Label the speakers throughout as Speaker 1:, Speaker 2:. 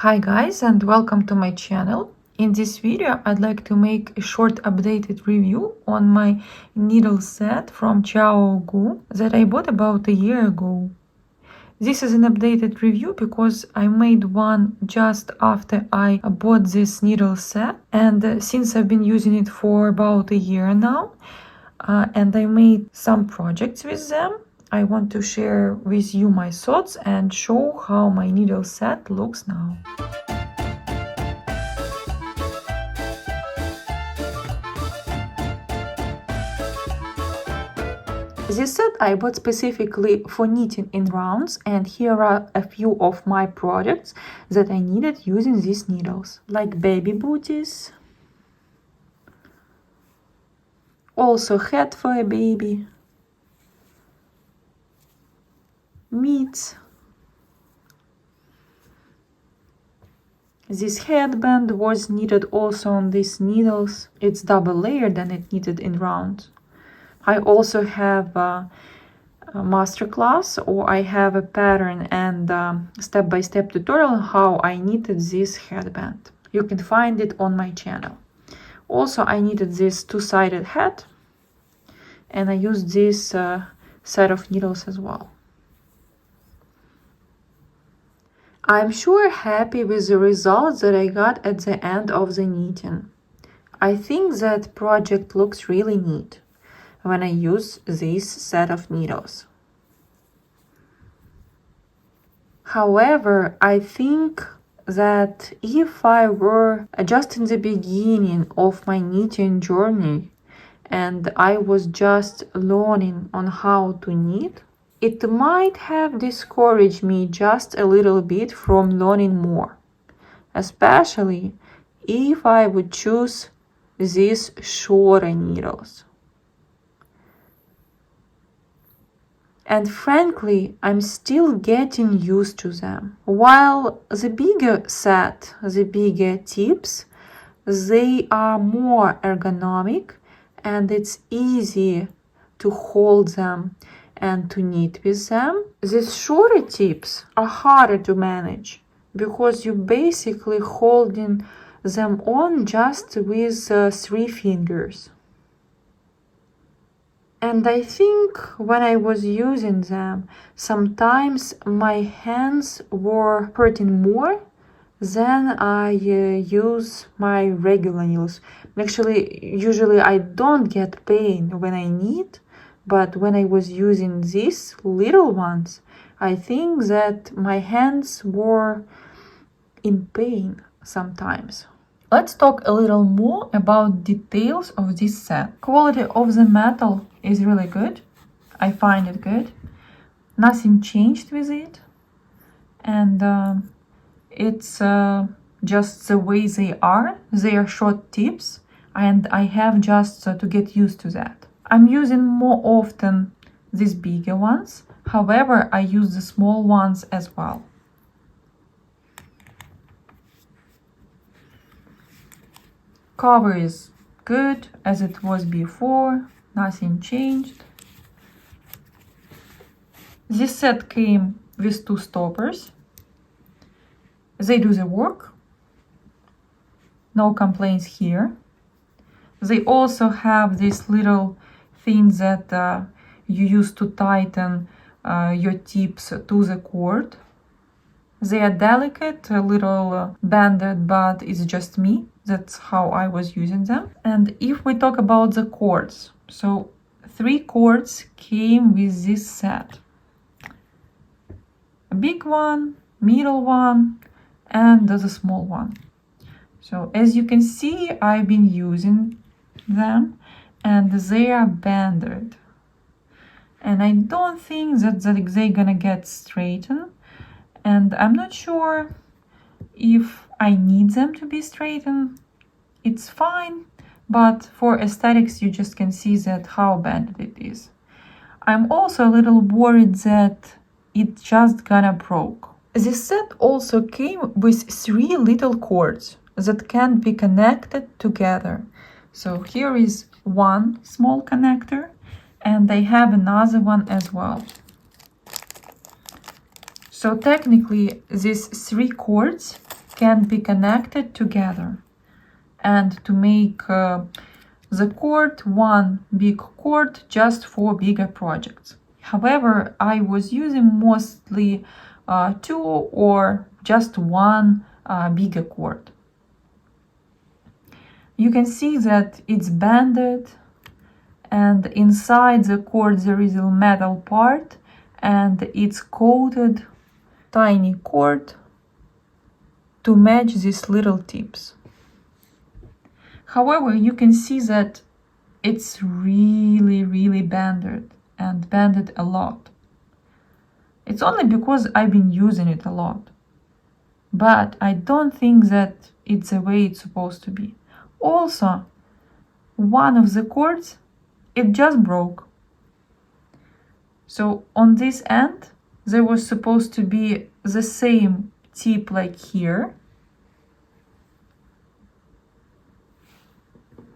Speaker 1: Hi guys, and welcome to my channel. In this video I'd like to make a short updated review on my needle set from ChiaoGoo that I bought about a year ago. This is an updated review because I made one just after I bought this needle set, and since I've been using it for about a year now, and I made some projects with them, I want to share with you my thoughts and show how my needle set looks now. This set I bought specifically for knitting in rounds, and here are a few of my projects that I needed using these needles, like baby booties, also hat for a baby, mitts, this headband was knitted also on these needles. It's double layered and it knitted in rounds. I also have a masterclass, or I have a pattern and step-by-step tutorial on how I knitted this headband. You can find it on my channel. Also, I knitted this two-sided hat, and I used this set of needles as well. I'm sure happy with the results that I got at the end of the knitting. I think that project looks really neat when I use this set of needles. However, I think that if I were just in the beginning of my knitting journey and I was just learning on how to knit, it might have discouraged me just a little bit from learning more, especially if I would choose these shorter needles. And frankly, I'm still getting used to them. While the bigger set, the bigger tips, they are more ergonomic and it's easy to hold them and to knit with them. These shorter tips are harder to manage because you're basically holding them on just with 3 fingers. And I think when I was using them, sometimes my hands were hurting more than I use my regular needles. Actually, usually I don't get pain when I knit, but when I was using these little ones, I think that my hands were in pain sometimes. Let's talk a little more about details of this set. Quality of the metal is really good. I find it good. Nothing changed with it. And it's just the way they are. They are short tips and I have just to get used to that. I'm using more often these bigger ones. However, I use the small ones as well. Cover is good as it was before, nothing changed. This set came with 2 stoppers. They do the work. No complaints here. They also have this little thing that you use to tighten your tips to the cord. They are delicate, a little bended, but it's just me. That's how I was using them. And if we talk about the cords, so 3 cords came with this set. A big one, middle one, and the small one. So as you can see, I've been using them and they are bended. And I don't think that they're gonna get straightened. And I'm not sure if I need them to be straightened. It's fine, but for aesthetics you just can see that how bad it is. I'm also a little worried that it's just gonna broke. This set also came with 3 little cords that can be connected together. So here is one small connector and I have another one as well. So technically these 3 cords can be connected together and to make the cord one big cord just for bigger projects. However, I was using mostly two or just one bigger cord. You can see that it's banded, and inside the cord there is a metal part, and it's coated tiny cord to match these little tips. However, you can see that it's really banded and banded a lot. It's only because I've been using it a lot. But I don't think that it's the way it's supposed to be. Also, one of the cords, it just broke. So on this end, there was supposed to be the same tip like here.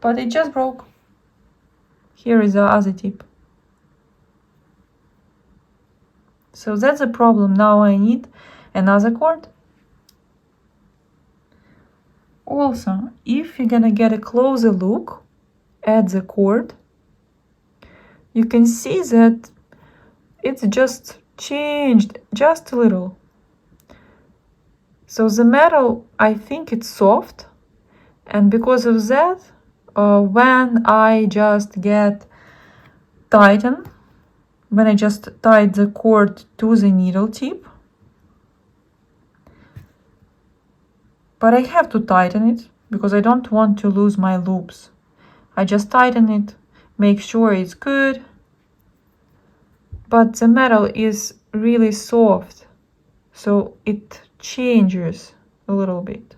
Speaker 1: But it just broke. Here is the other tip. So that's a problem. Now I need another cord. Also, if you're gonna get a closer look at the cord, you can see that it's just changed just a little. So the metal, I think it's soft, and because of that, when I just tied the cord to the needle tip, but I have to tighten it because I don't want to lose my loops. I just tighten it, make sure it's good, but the metal is really soft, so it changes a little bit.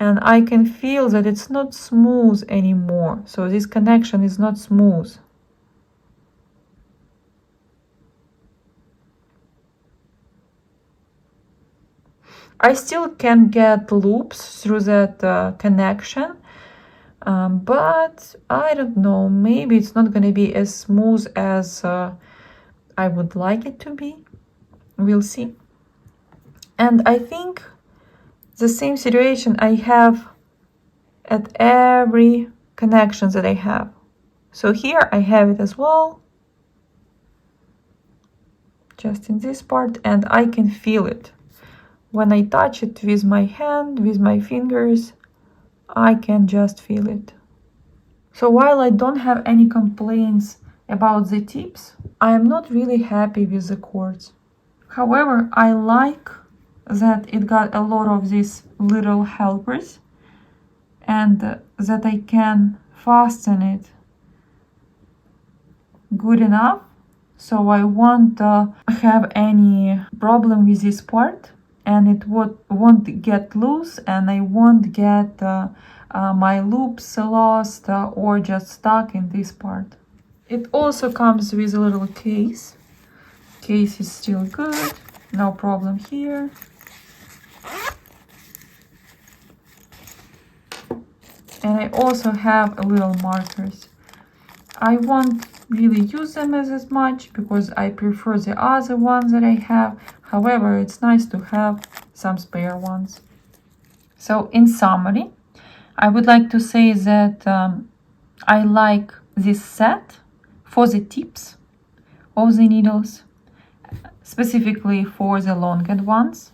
Speaker 1: And I can feel that it's not smooth anymore. So this connection is not smooth. I still can get loops through that connection, but I don't know, maybe it's not going to be as smooth as I would like it to be. We'll see. And I think the same situation I have at every connection that I have. So here I have it as well, just in this part, and I can feel it. When I touch it with my hand, with my fingers, I can just feel it. So while I don't have any complaints about the tips, I am not really happy with the cords. However, I like that it got a lot of these little helpers and that I can fasten it good enough so I won't have any problem with this part, and it won't get loose, and I won't get my loops lost or just stuck in this part. It also comes with a little case. Case is still good, no problem here. And I also have a little markers. I won't really use them as much because I prefer the other ones that I have. However, it's nice to have some spare ones. So in summary, I would like to say that I like this set for the tips of the needles, specifically for the longer ones.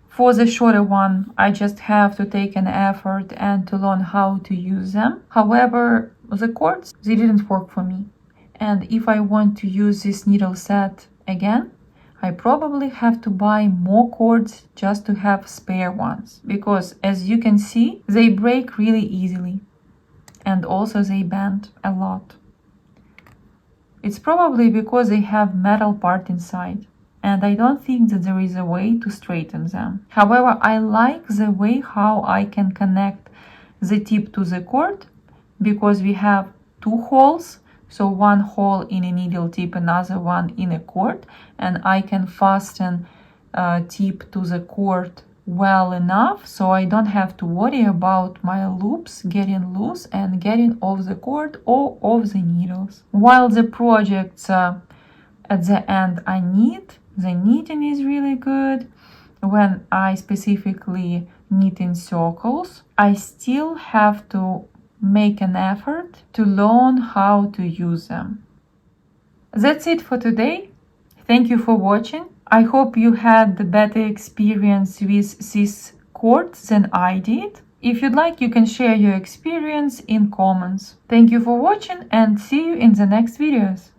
Speaker 1: For the shorter one, I just have to take an effort and to learn how to use them. However, the cords, they didn't work for me. And if I want to use this needle set again, I probably have to buy more cords just to have spare ones. Because as you can see, they break really easily. And also they bend a lot. It's probably because they have metal part inside. And I don't think that there is a way to straighten them. However, I like the way how I can connect the tip to the cord, because we have two holes, so one hole in a needle tip, another one in a cord, and I can fasten tip to the cord well enough so I don't have to worry about my loops getting loose and getting off the cord or off the needles. While the projects at the end are neat, the knitting is really good, when I specifically knit in circles, I still have to make an effort to learn how to use them. That's it for today. Thank you for watching. I hope you had the better experience with this cord than I did. If you'd like, you can share your experience in comments. Thank you for watching and see you in the next videos.